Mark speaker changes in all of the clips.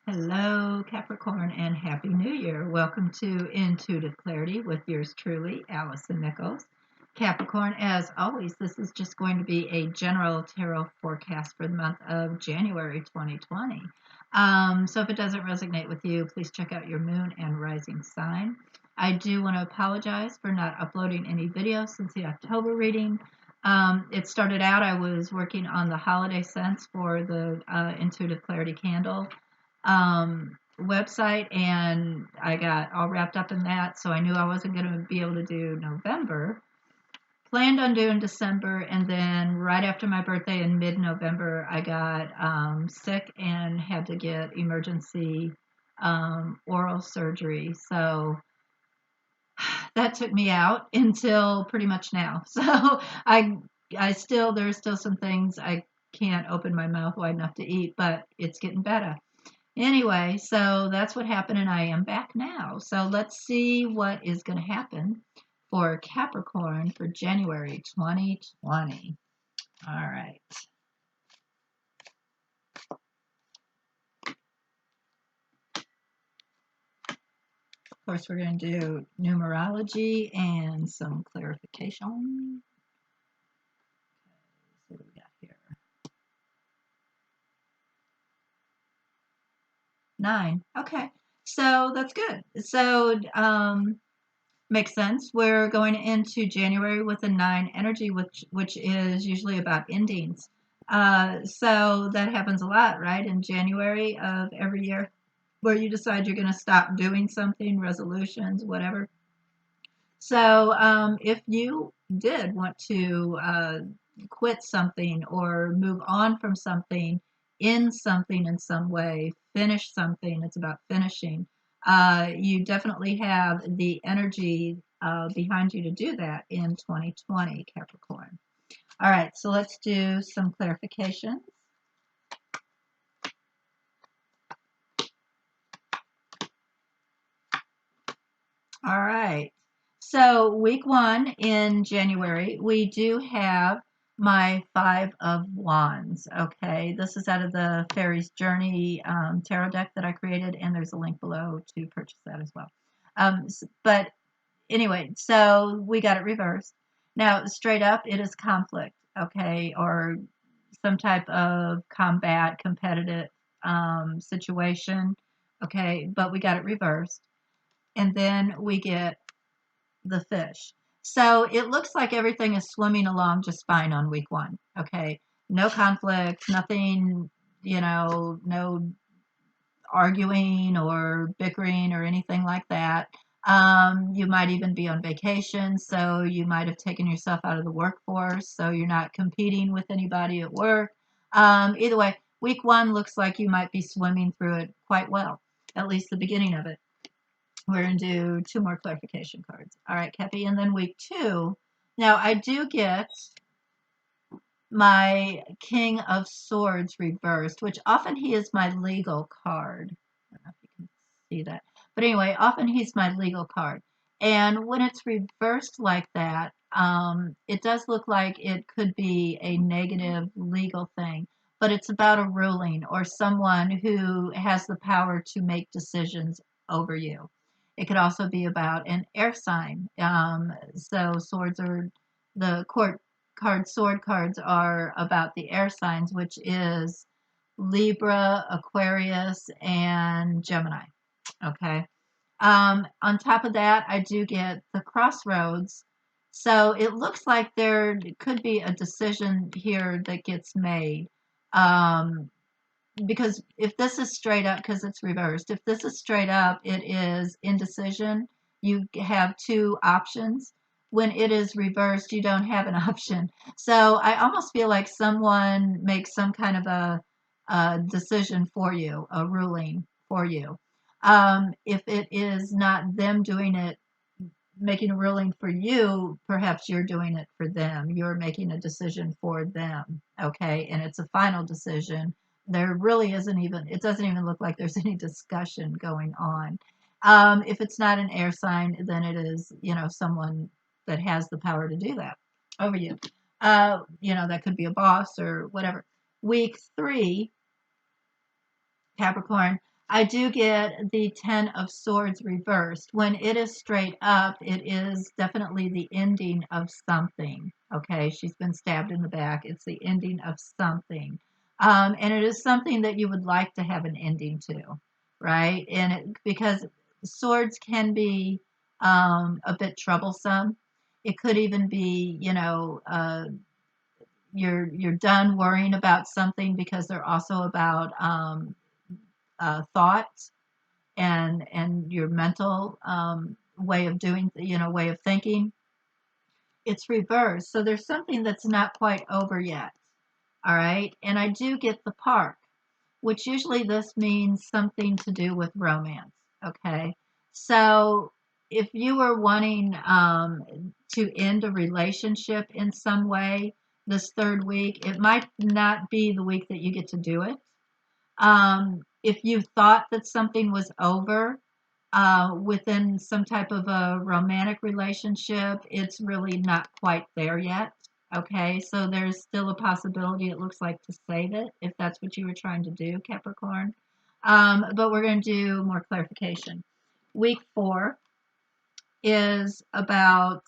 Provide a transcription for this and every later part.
Speaker 1: Hello, Capricorn, and Happy New Year. Welcome to Intuitive Clarity with yours truly, Allison Nichols. Capricorn, as always, this is just going to be a general tarot forecast for the month of January 2020. So if it doesn't resonate with you, please check out your moon and rising sign. I do want to apologize for not uploading any videos since the October reading. It started out, I was working on the holiday scents for the Intuitive Clarity candle website, and I got all wrapped up in that, so I knew I wasn't going to be able to do November. Planned on doing December, and then right after my birthday in mid-November, I got sick and had to get emergency oral surgery. So that took me out until pretty much now. So I there's still some things I can't open my mouth wide enough to eat, but it's getting better. Anyway, so that's what happened, and I am back now. So let's see what is going to happen for Capricorn for January 2020. All right. Of course, we're going to do numerology and some clarification. Okay, so what do we got here? 9. Okay, so that's good. So, makes sense. We're going into January with a 9 energy, which is usually about endings. So that happens a lot, right? In January of every year, where you decide you're going to stop doing something, resolutions, whatever. So if you did want to quit something or move on from something, in something in some way, finish something, it's about finishing. You definitely have the energy behind you to do that in 2020, Capricorn. All right, so let's do some clarifications. All right. So week 1 in January, we do have my 5 of Wands. Okay, this is out of the Fairy's Journey tarot deck that I created, and there's a link below to purchase that as well. But anyway, so we got it reversed. Now, straight up, it is conflict, okay, or some type of combat, competitive situation, okay, but we got it reversed. And then we get the fish. So it looks like everything is swimming along just fine on week 1. Okay. No conflict, nothing, no arguing or bickering or anything like that. You might even be on vacation, so you might have taken yourself out of the workforce, so you're not competing with anybody at work. Either way, week 1 looks like you might be swimming through it quite well, at least the beginning of it. We're going to do 2 more clarification cards. All right, Kepi. And then week 2. Now, I do get my King of Swords reversed, which often he is my legal card. I don't know if you can see that. But anyway, often he's my legal card. And when it's reversed like that, it does look like it could be a negative legal thing. But it's about a ruling or someone who has the power to make decisions over you. It could also be about an air sign. So swords are the court cards, sword cards are about the air signs, which is Libra, Aquarius, and Gemini. Okay. On top of that, I do get the crossroads. So it looks like there could be a decision here that gets made. Because if this is straight up, because it's reversed, if this is straight up, it is indecision. You have 2 options. When it is reversed, you don't have an option. So I almost feel like someone makes some kind of a decision for you, a ruling for you. If it is not them doing it, making a ruling for you, perhaps you're doing it for them. You're making a decision for them. Okay. And it's a final decision. There really isn't even, it doesn't even look like there's any discussion going on. If it's not an air sign, then it is, someone that has the power to do that over you. That could be a boss or whatever. Week 3, Capricorn, I do get the Ten of Swords reversed. When it is straight up, it is definitely the ending of something. Okay, she's been stabbed in the back. It's the ending of something. And it is something that you would like to have an ending to, right? Because swords can be a bit troublesome. It could even be, you're done worrying about something because they're also about thoughts and your mental way of doing, way of thinking. It's reversed. So there's something that's not quite over yet. All right. And I do get the park, which usually this means something to do with romance. Okay. So if you were wanting to end a relationship in some way this third week, it might not be the week that you get to do it. If you thought that something was over within some type of a romantic relationship, it's really not quite there yet. Okay, so there's still a possibility, it looks like, to save it if that's what you were trying to do, Capricorn. But we're going to do more clarification. Week 4 is about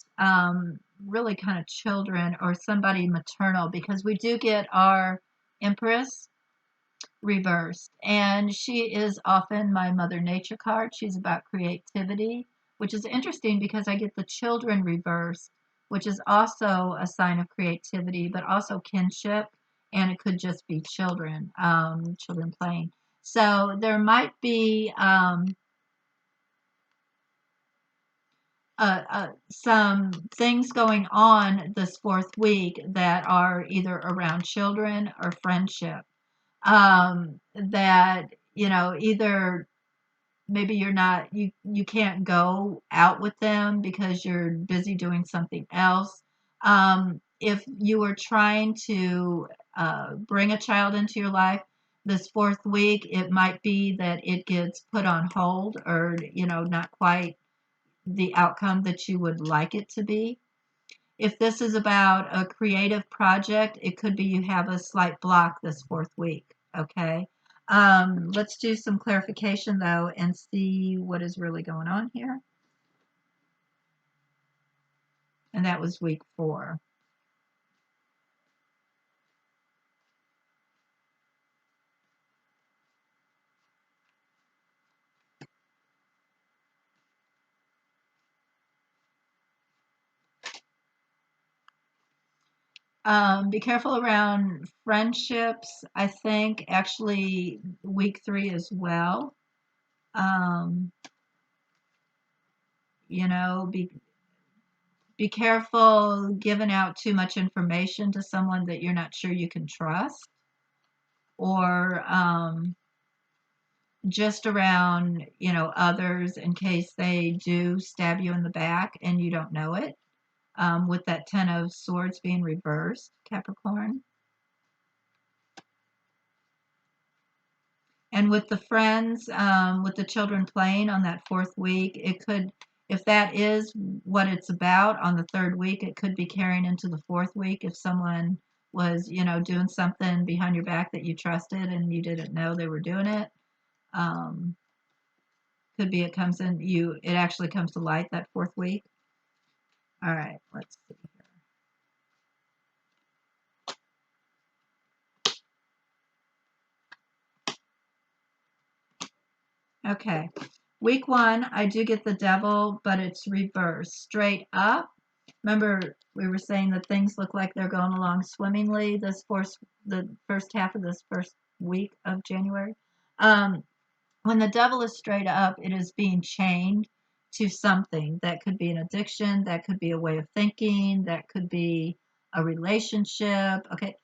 Speaker 1: really kind of children or somebody maternal because we do get our Empress reversed. And she is often my Mother Nature card. She's about creativity, which is interesting because I get the children reversed, which is also a sign of creativity, but also kinship. And it could just be children, children playing. So there might be some things going on this fourth week that are either around children or friendship. That either maybe you can't go out with them because you're busy doing something else. If you were trying to bring a child into your life this fourth week, it might be that it gets put on hold or not quite the outcome that you would like it to be. If this is about a creative project, it could be you have a slight block this fourth week. Okay. Let's do some clarification though and see what is really going on here. And that was week 4. Be careful around friendships. I think actually week 3 as well. Um, be careful giving out too much information to someone that you're not sure you can trust, or just around, others in case they do stab you in the back and you don't know it. With that Ten of Swords being reversed, Capricorn. And with the friends, with the children playing on that fourth week, it could, if that is what it's about on the third week, it could be carrying into the fourth week if someone was, doing something behind your back that you trusted and you didn't know they were doing it. Um, could be it actually comes to light that fourth week. All right, let's see here. Okay, week 1, I do get the devil, but it's reversed. Straight up. Remember, we were saying that things look like they're going along swimmingly the first half of this first week of January. Um, when the devil is straight up, it is being chained to something. That could be an addiction, that could be a way of thinking, that could be a relationship. Okay.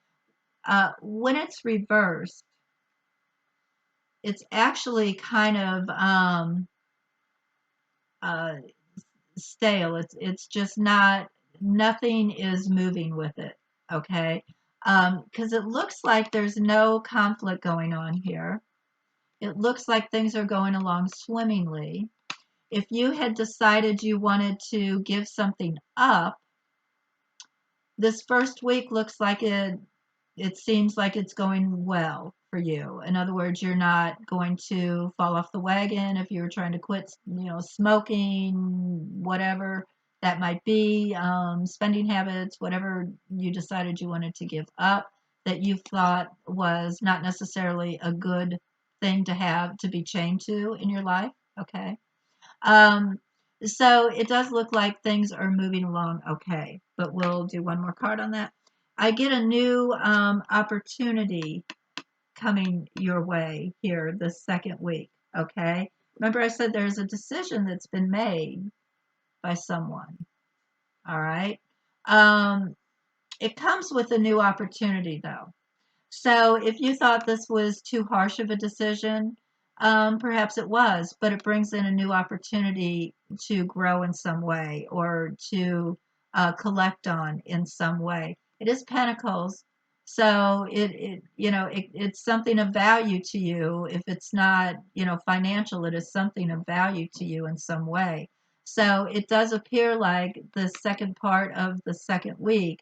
Speaker 1: When it's reversed, it's actually kind of uh, stale. It's just not, nothing is moving with it. Okay. Because it looks like there's no conflict going on here. It looks like things are going along swimmingly. If you had decided you wanted to give something up, this first week looks like it seems like it's going well for you. In other words, you're not going to fall off the wagon if you're trying to quit, smoking, whatever that might be, spending habits, whatever you decided you wanted to give up that you thought was not necessarily a good thing to have to be chained to in your life. Okay. Um, so it does look like things are moving along okay, but we'll do one more card on that. I get a new opportunity coming your way here this second week. Okay. Remember, I said there's a decision that's been made by someone. All right. Um, it comes with a new opportunity, though. So if you thought this was too harsh of a decision, perhaps it was, but it brings in a new opportunity to grow in some way or to collect on in some way. It is Pentacles, so it's something of value to you. If it's not financial, it is something of value to you in some way. So it does appear like the second part of the second week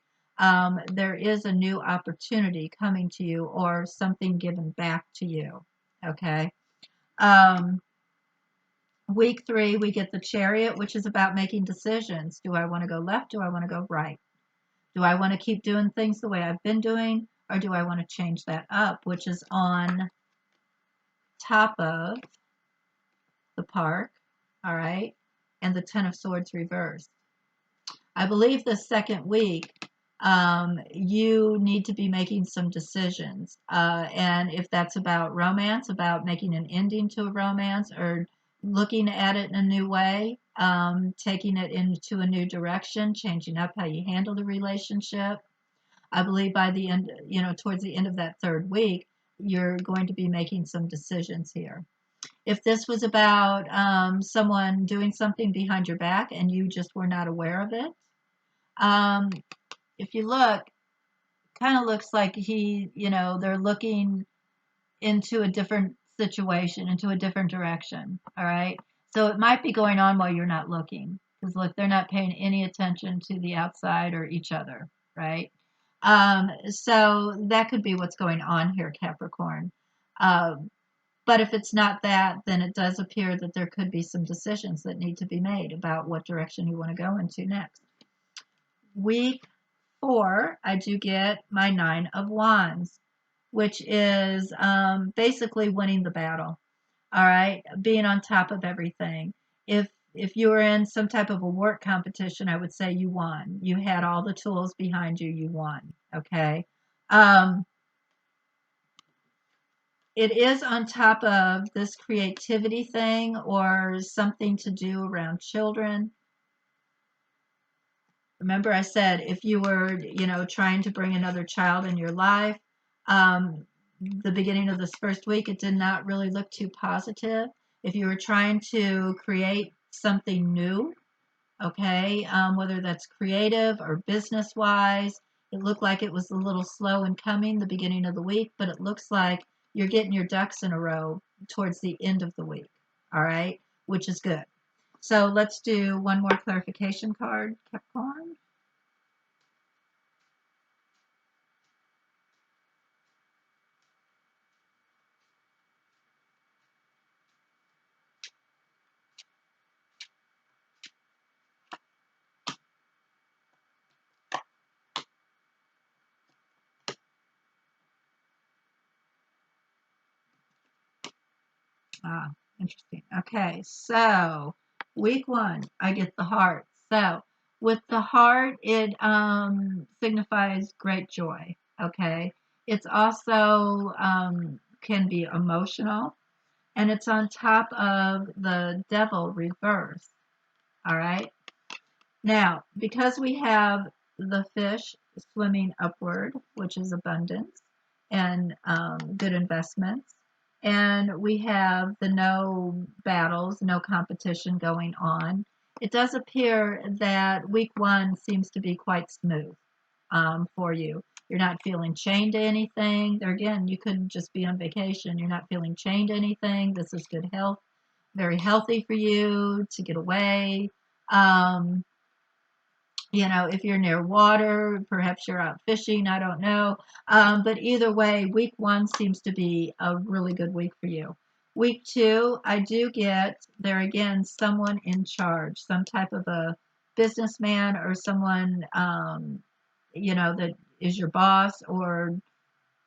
Speaker 1: there is a new opportunity coming to you or something given back to you. Okay. Um, week 3, we get the Chariot, which is about making decisions. Do I want to go left? Do I want to go right? Do I want to keep doing things the way I've been doing? Or do I want to change that up, which is on top of the Park? All right. And the Ten of Swords reversed. I believe the second week, you need to be making some decisions. And if that's about romance, about making an ending to a romance or looking at it in a new way, taking it into a new direction, changing up how you handle the relationship. I believe by the end, towards the end of that third week, you're going to be making some decisions here. If this was about someone doing something behind your back and you just were not aware of it, um, if you look, kind of looks like they're looking into a different situation, into a different direction. All right. So it might be going on while you're not looking. Because look, they're not paying any attention to the outside or each other. Right. So that could be what's going on here, Capricorn. Um, but if it's not that, then it does appear that there could be some decisions that need to be made about what direction you want to go into next. Week 4, I do get my Nine of Wands, which is basically winning the battle. All right, being on top of everything. If you were in some type of a work competition, I would say you won. You had all the tools behind you. You won. Okay. Um, it is on top of this creativity thing or something to do around children. Remember, I said if you were, trying to bring another child in your life, the beginning of this first week, it did not really look too positive. If you were trying to create something new, okay, whether that's creative or business wise, it looked like it was a little slow in coming the beginning of the week, but it looks like you're getting your ducks in a row towards the end of the week, all right, which is good. So let's do one more clarification card, Capricorn. Ah, interesting. Okay, so week 1, I get the heart. So with the heart, it signifies great joy. Okay, it's also can be emotional, and it's on top of the devil reverse. All right. Now, because we have the fish swimming upward, which is abundance and good investments, and we have the no battles, no competition going on, it does appear that week 1 seems to be quite smooth for you. You're not feeling chained to anything. There again, you could just be on vacation. You're not feeling chained to anything. This is good health, very healthy for you to get away. Um, If you're near water, perhaps you're out fishing, I don't know. But either way, week one seems to be a really good week for you. Week two, I do get there again someone in charge, some type of a businessman or someone, that is your boss or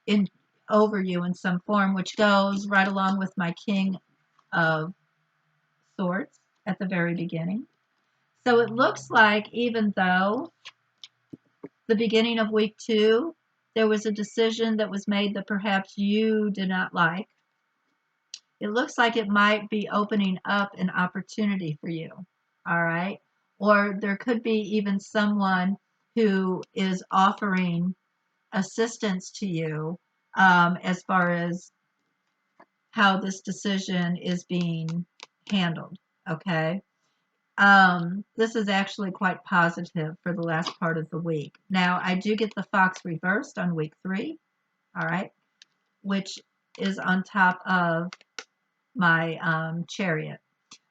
Speaker 1: in over you in some form, which goes right along with my King of Swords at the very beginning. So it looks like even though the beginning of week two, there was a decision that was made that perhaps you did not like. It looks like it might be opening up an opportunity for you. All right. Or there could be even someone who is offering assistance to you as far as how this decision is being handled. Okay. This is actually quite positive for the last part of the week. Now, I do get the fox reversed on week three, all right, which is on top of my chariot,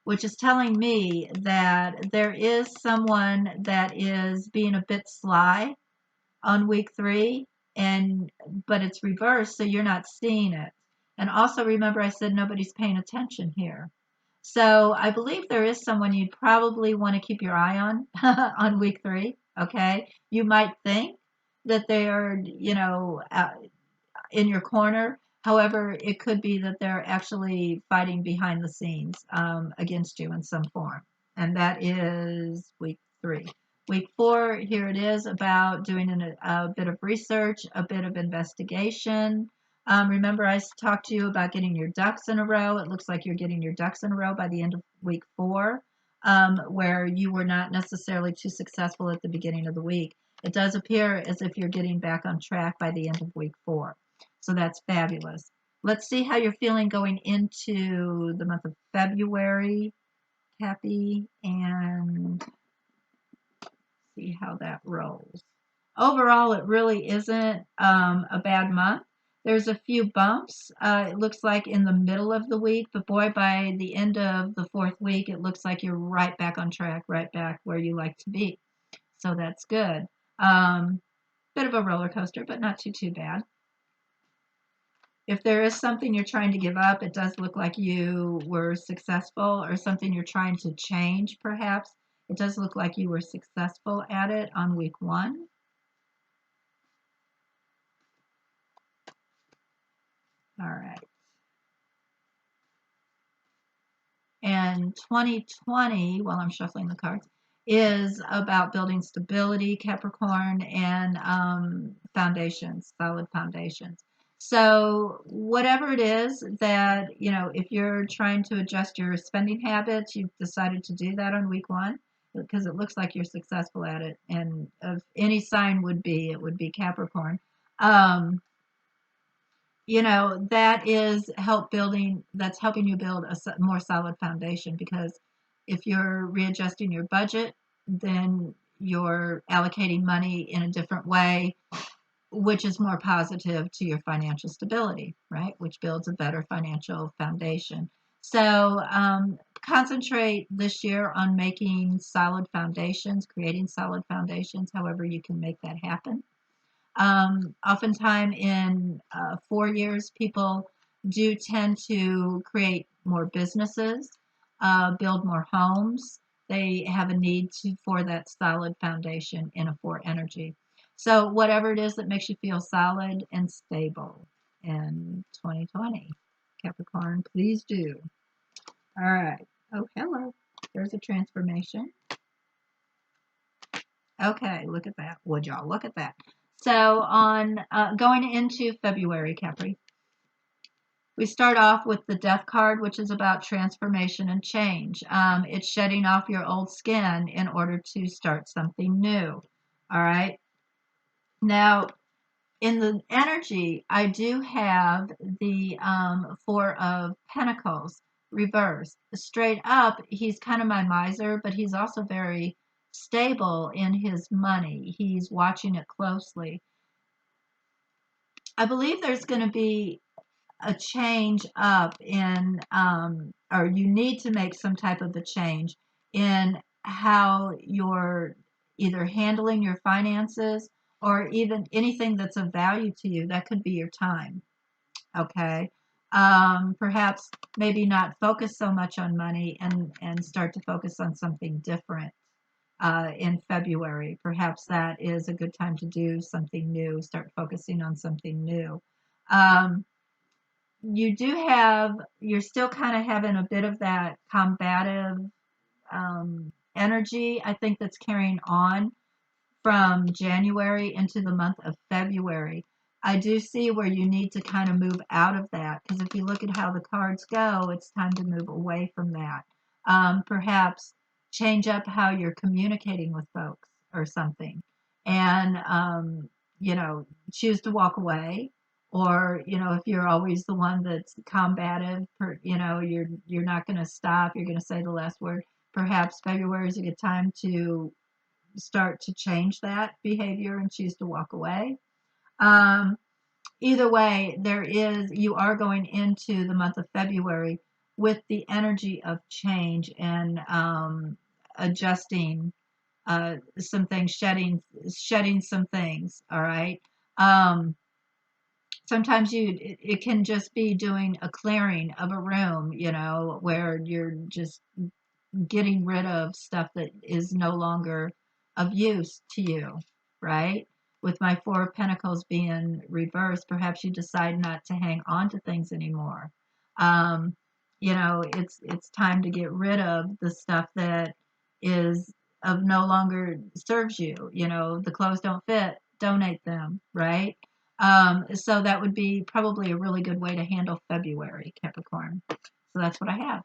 Speaker 1: which is telling me that there is someone that is being a bit sly on week three, and but it's reversed, so you're not seeing it. And also remember, I said nobody's paying attention here. So I believe there is someone you'd probably want to keep your eye on on week three. Okay, you might think that they are, in your corner. However, it could be that they're actually fighting behind the scenes against you in some form. And that is week three. Week four, here it is about doing a bit of research, a bit of investigation. Remember, I talked to you about getting your ducks in a row. It looks like you're getting your ducks in a row by the end of week four, where you were not necessarily too successful at the beginning of the week. It does appear as if you're getting back on track by the end of week four. So that's fabulous. Let's see how you're feeling going into the month of February, Cappy, and see how that rolls. Overall, it really isn't a bad month. There's a few bumps, it looks like in the middle of the week, but boy, by the end of the fourth week, it looks like you're right back on track, right back where you like to be. So that's good. Bit of a roller coaster, but not too bad. If there is something you're trying to give up, it does look like you were successful, or something you're trying to change, perhaps. It does look like you were successful at it on week one. All right. And 2020, while I'm shuffling the cards, is about building stability, Capricorn, and foundations, solid foundations. So, whatever it is that, if you're trying to adjust your spending habits, you've decided to do that on week one because it looks like you're successful at it. And if any sign would be, it would be Capricorn. Um, that's helping you build a more solid foundation, because if you're readjusting your budget, then you're allocating money in a different way, which is more positive to your financial stability, right? Which builds a better financial foundation. So concentrate this year on making solid foundations, creating solid foundations, however you can make that happen. Oftentimes in 4 years, people do tend to create more businesses, build more homes. They have a need for that solid foundation in a four energy. So whatever it is that makes you feel solid and stable in 2020, Capricorn, please do. All right. Oh, hello. There's a transformation. Okay, look at that. Would y'all look at that? So on going into February, Capri, we start off with the Death card, which is about transformation and change. It's shedding off your old skin in order to start something new. All right. Now, in the energy, I do have the Four of Pentacles reversed. Straight up, he's kind of my miser, but he's also very stable in his money. He's watching it closely. I believe there's going to be a change up in, or you need to make some type of a change in how you're either handling your finances or even anything that's of value to you. That could be your time. Okay. Perhaps maybe not focus so much on money and start to focus on something different in February. Perhaps that is a good time to do something new, start focusing on something new. Um, you do have, you're still kind of having a bit of that combative energy, I think, that's carrying on from January into the month of February. I do see where you need to kind of move out of that because if you look at how the cards go, it's time to move away from that. Perhaps change up how you're communicating with folks or something, and choose to walk away. Or if you're always the one that's combative, you're not going to stop. You're going to say the last word. Perhaps February is a good time to start to change that behavior and choose to walk away. Um, Either way, you are going into the month of February with the energy of change and adjusting some things, shedding some things. All right. Um, Sometimes it can just be doing a clearing of a room, where you're just getting rid of stuff that is no longer of use to you, right? With my Four of Pentacles being reversed, perhaps you decide not to hang on to things anymore. Um, it's time to get rid of the stuff that is of no longer serves you. The clothes don't fit, donate them, right? So that would be probably a really good way to handle February, Capricorn. So that's what I have.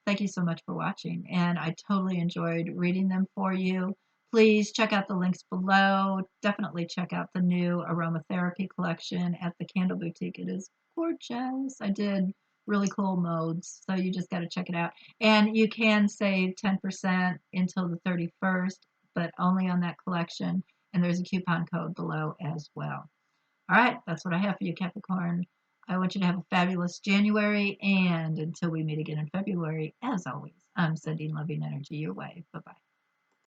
Speaker 1: Thank you so much for watching, and I totally enjoyed reading them for you. Please check out the links below. Definitely check out the new aromatherapy collection at the Candle Boutique. It is gorgeous. I did really cool modes, so you just got to check it out. And you can save 10% until the 31st, but only on that collection. And there's a coupon code below as well. All right, that's what I have for you, Capricorn. I want you to have a fabulous January, and until we meet again in February, as always, I'm sending loving energy your way. Bye bye.